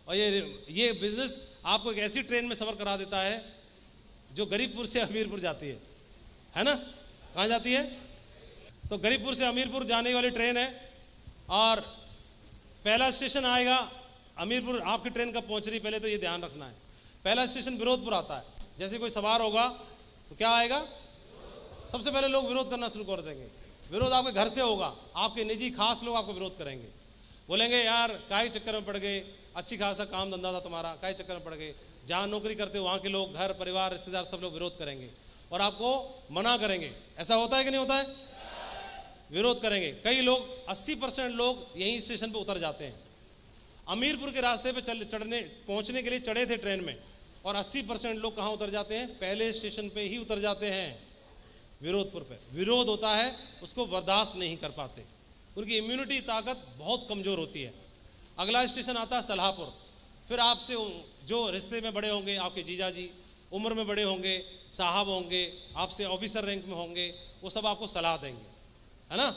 और ये बिजनेस आपको एक ऐसी ट्रेन में सफ़र करा देता है जो गरीबपुर से हमीरपुर जाती है ना? कहाँ जाती है? तो गरीबपुर से हमीरपुर जाने वाली ट्रेन है और पहला स्टेशन आएगा हमीरपुर। आपकी ट्रेन कब पहुँच रही पहले तो ये ध्यान रखना है। पहला स्टेशन विरोधपुर आता है। जैसे कोई सवार होगा तो क्या आएगा? सबसे पहले लोग विरोध करना शुरू कर देंगे। विरोध आपके घर से होगा, आपके निजी खास लोग आपको विरोध करेंगे, बोलेंगे यार काहे चक्कर में पड़ गए, अच्छी खासा काम धंधा था तुम्हारा, काहे चक्कर में पड़ गए। जहाँ नौकरी करते हो वहाँ के लोग, घर परिवार रिश्तेदार सब लोग विरोध करेंगे और आपको मना करेंगे। ऐसा होता है कि नहीं होता है? विरोध करेंगे। कई लोग 80% लोग यहीं स्टेशन पे उतर जाते हैं। हमीरपुर के रास्ते पे पहुंचने के लिए चढ़े थे ट्रेन में और 80% लोग कहाँ उतर जाते हैं? पहले स्टेशन पे ही उतर जाते हैं, विरोधपुर पे। विरोध होता है, उसको बर्दाश्त नहीं कर पाते, उनकी इम्यूनिटी ताकत बहुत कमज़ोर होती है। अगला स्टेशन आता है सलाहपुर। फिर आपसे जो रिश्ते में बड़े होंगे, आपके जीजा जी उम्र में बड़े होंगे, साहब होंगे, आपसे ऑफिसर रैंक में होंगे, वो सब आपको सलाह देंगे, है ना?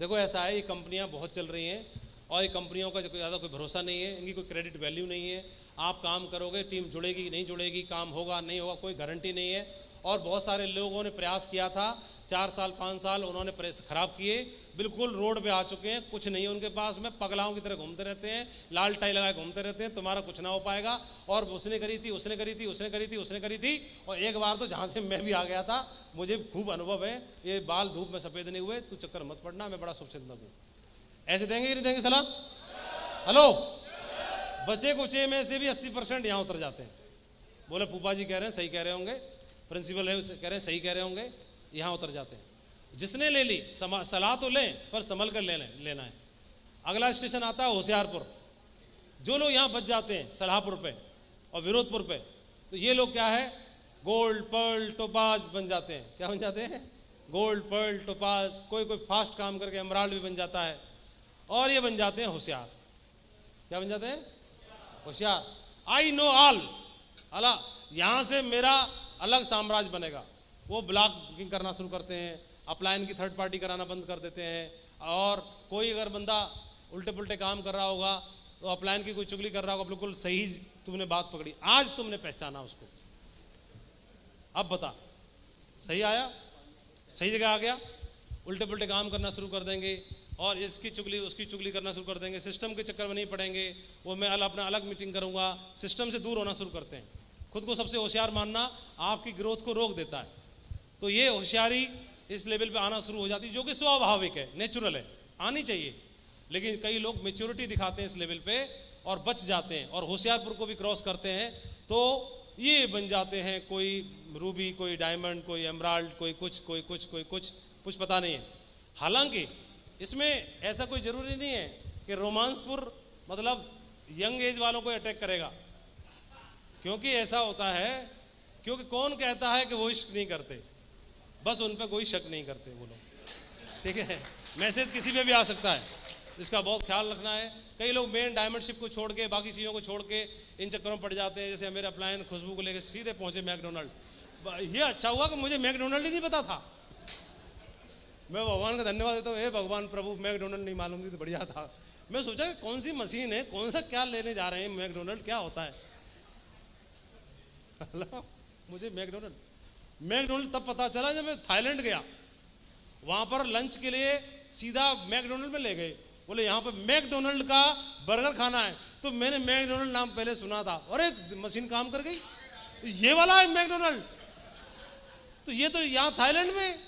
देखो ऐसा है, ये कंपनियां बहुत चल रही हैं और ये कंपनियों का ज़्यादा कोई भरोसा नहीं है, इनकी कोई क्रेडिट वैल्यू नहीं है। आप काम करोगे, टीम जुड़ेगी नहीं जुड़ेगी, काम होगा नहीं होगा, कोई गारंटी नहीं है। और बहुत सारे लोगों ने प्रयास किया था, 4 साल 5 साल उन्होंने प्रयास खराब किए, बिल्कुल रोड पे आ चुके हैं, कुछ नहीं है उनके पास में, पगलाओं की तरह घूमते रहते हैं, लाल टाई लगाए घूमते रहते हैं, तुम्हारा कुछ ना हो पाएगा। और उसने करी थी, उसने करी थी, उसने करी थी, उसने करी थी। और एक बार तो जहाँ से मैं भी आ गया था, मुझे खूब अनुभव है, ये बाल धूप में सफ़ेद नहीं हुए, तू चक्कर मत पड़ना, मैं बड़ा शुभचिंतक हूँ। ऐसे देंगे कि नहीं देंगे सलाह? हेलो, बचे कुचे में से भी 80% यहाँ उतर जाते हैं। बोले फूफा जी कह रहे हैं सही कह रहे होंगे, प्रिंसिपल है कह रहे हैं सही कह रहे होंगे, यहाँ उतर जाते हैं। जिसने ले ली सलाह तो लें पर संभल कर लेना है। अगला स्टेशन आता है होशियारपुर। जो लोग यहाँ बच जाते हैं सलाहपुर पे और विरोधपुर पे, तो ये लोग क्या है? गोल्ड पर्ल टोपाज बन जाते हैं। क्या बन जाते हैं? Gold pearl topaz. कोई फास्ट काम करके एमराल्ड भी बन जाता है। और ये बन जाते हैं होशियार। क्या बन जाते हैं? होशियार। आई नो ऑल, अला यहाँ से मेरा अलग साम्राज्य बनेगा। वो ब्लॉक बुकिंग करना शुरू करते हैं, अपलाइन की थर्ड पार्टी कराना बंद कर देते हैं। और कोई अगर बंदा उल्टे पुल्टे काम कर रहा होगा तो अपलाइन की कोई चुगली कर रहा होगा, बिल्कुल सही तुमने बात पकड़ी, आज तुमने पहचाना उसको, अब बता सही आया, सही जगह आ गया। उल्टे पुल्टे काम करना शुरू कर देंगे और इसकी चुगली उसकी चुगली करना शुरू कर देंगे। सिस्टम के चक्कर में नहीं पड़ेंगे, वो मैं अपना अलग मीटिंग करूँगा, सिस्टम से दूर होना शुरू करते हैं। खुद को सबसे होशियार मानना आपकी ग्रोथ को रोक देता है। तो ये होशियारी इस लेवल पे आना शुरू हो जाती है, जो कि स्वाभाविक है, नेचुरल है, आनी चाहिए। लेकिन कई लोग मैच्योरिटी दिखाते हैं इस लेवल पे और बच जाते हैं और होशियारपुर को भी क्रॉस करते हैं, तो ये बन जाते हैं कोई रूबी, कोई डायमंड, कोई एमराल्ड, कोई कुछ पता नहीं है। हालांकि इसमें ऐसा कोई ज़रूरी नहीं है कि रोमांसपुर मतलब यंग एज वालों को अटैक करेगा, क्योंकि ऐसा होता है, क्योंकि कौन कहता है कि वो इश्क नहीं करते, बस उन पर कोई शक नहीं करते वो लोग, ठीक है। मैसेज किसी पे भी आ सकता है, इसका बहुत ख्याल रखना है। कई लोग मेन डायमंडशिप को छोड़ के, बाकी चीज़ों को छोड़ के इन चक्करों में पड़ जाते हैं। जैसे मेरे अपलायन खुशबू को लेकर सीधे पहुंचे मैकडोनल्ड। ये अच्छा हुआ कि मुझे मैकडोनल्ड ही नहीं पता था, मैं भगवान का धन्यवाद देता हूँ, हे भगवान प्रभु, मैकडोनल्ड नहीं मालूम थी तो बढ़िया था। मैं सोचा कि कौन सी मशीन है, कौन सा क्या लेने जा रहे हैं, मैकडोनल्ड क्या होता है। मुझे मैकडोनल्ड तब पता चला जब मैं थाईलैंड गया, वहां पर लंच के लिए सीधा मैकडोनल्ड में ले गए, बोले यहाँ पर मैकडोनल्ड का बर्गर खाना है। तो मैंने मैकडोनल्ड नाम पहले सुना था, और एक मशीन काम कर गई, ये वाला है मैकडोनल्ड, तो ये तो यहाँ थाईलैंड में,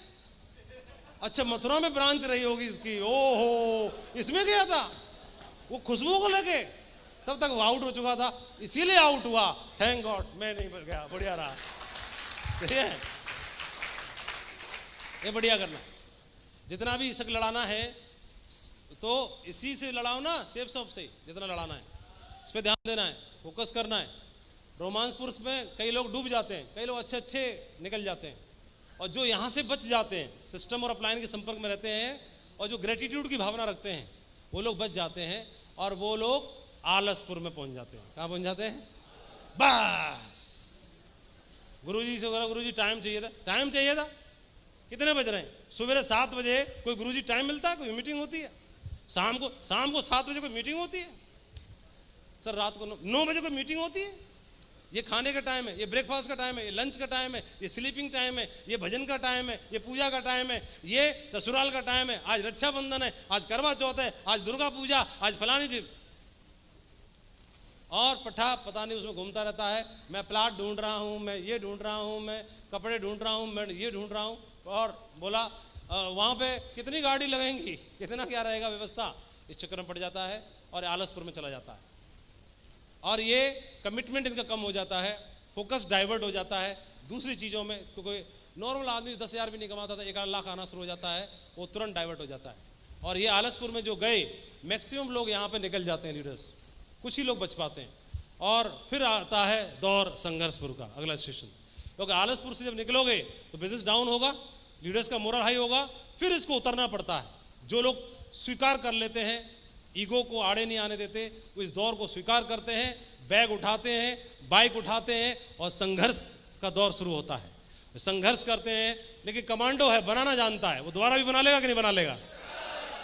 अच्छा मथुरा में ब्रांच रही होगी इसकी, ओहो इसमें गया था वो खुशबू को लेके, तब तक वो आउट हो चुका था, इसीलिए आउट हुआ। थैंक गॉड मैं नहीं बच गया, बढ़िया रहा। सही है, ये बढ़िया करना। जितना भी इसक लड़ाना है तो इसी से लड़ाओ ना, सेफ शॉप से जितना लड़ाना है, इस पर ध्यान देना है, फोकस करना है। रोमांसपुर में कई लोग डूब जाते हैं, कई लोग अच्छे निकल जाते हैं, और जो यहाँ से बच जाते हैं, सिस्टम और अपलाइन के संपर्क में रहते हैं और जो ग्रेटिट्यूड की भावना रखते हैं, वो लोग बच जाते हैं और वो लोग आलसपुर में पहुंच जाते हैं। कहाँ पहुंच जाते हैं? बस गुरुजी से बोला, गुरुजी टाइम चाहिए था। टाइम चाहिए था, कितने बज रहे हैं? सुबह 7 बजे कोई गुरुजी टाइम मिलता है? कोई मीटिंग होती है? शाम को 7 बजे कोई मीटिंग होती है? सर रात को 9 बजे कोई मीटिंग होती है? ये खाने का टाइम है, ये ब्रेकफास्ट का टाइम है, ये लंच का टाइम है, ये स्लीपिंग टाइम है, ये भजन का टाइम है, ये पूजा का टाइम है, ये ससुराल का टाइम है, आज रक्षाबंधन है, आज करवा चौथ है, आज दुर्गा पूजा, आज फलानी ट्रिप। और पठा पता नहीं उसमें घूमता रहता है, मैं प्लाट ढूंढ रहा हूँ, मैं ये ढूंढ रहा हूँ, मैं कपड़े ढूंढ रहा हूँ, मैं ये ढूंढ रहा हूँ। और बोला वहाँ पे कितनी गाड़ी लगेंगी, कितना क्या रहेगा व्यवस्था, इस चक्कर में पड़ जाता है और आलसपुर में चला जाता है। और ये कमिटमेंट इनका कम हो जाता है, फोकस डाइवर्ट हो जाता है दूसरी चीज़ों में। क्योंकि नॉर्मल आदमी 10,000 भी नहीं कमाता था, 1 लाख आना शुरू हो जाता है, वो तुरंत डाइवर्ट हो जाता है। और ये आलसपुर में जो गए, मैक्सिमम लोग यहाँ पे निकल जाते हैं लीडर्स, कुछ ही लोग बच पाते हैं। और फिर आता है दौर संघर्षपुर का अगला स्टेशन, क्योंकि आलसपुर से जब निकलोगे तो बिजनेस डाउन होगा, लीडर्स का मोरल हाई होगा, फिर इसको उतरना पड़ता है। जो लोग स्वीकार कर लेते हैं, ईगो को आड़े नहीं आने देते, वो इस दौर को स्वीकार करते हैं, बैग उठाते हैं, बाइक उठाते हैं और संघर्ष का दौर शुरू होता है। संघर्ष करते हैं, लेकिन कमांडो है, बनाना जानता है, वो दोबारा भी बना लेगा कि नहीं बना लेगा,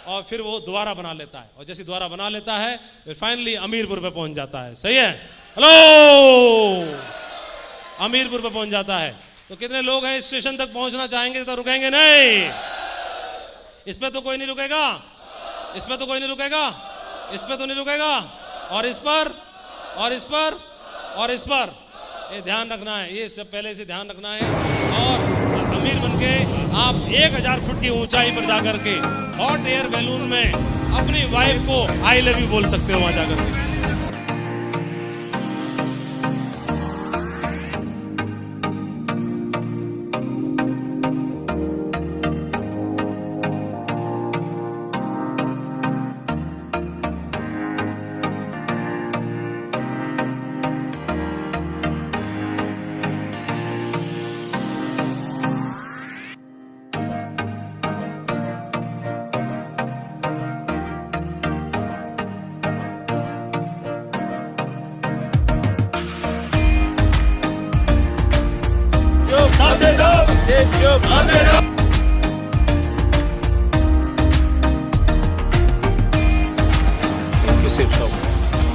और फिर वो दोबारा बना लेता है। और जैसे दोबारा बना लेता है फिर फाइनली अमीरपुर पे पहुंच जाता है। सही है? हेलो, अमीरपुर पे पहुंच जाता है। तो कितने लोग हैं इस स्टेशन तक पहुंचना चाहेंगे तो रुकेंगे नहीं? इस पे तो कोई नहीं रुकेगा, इस पे तो कोई नहीं रुकेगा, इस पे तो नहीं रुकेगा, और इस पर और इस पर और इस पर, ये ध्यान रखना है, ये सब पहले से ध्यान रखना है। और अमीर बनके आप 1000 फुट की ऊंचाई पर जाकर के हॉट एयर बैलून में अपनी वाइफ को आई लव यू बोल सकते हो वहां जाकर के।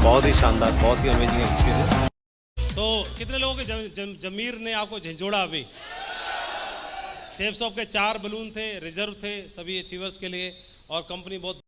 बहुत ही शानदार, बहुत ही अमेजिंग एक्सपीरियंस। तो कितने लोगों के जमीर ने आपको झंझोड़ा? अभी सेफ शॉप के 4 बलून थे, रिजर्व थे सभी अचीवर्स के लिए, और कंपनी बहुत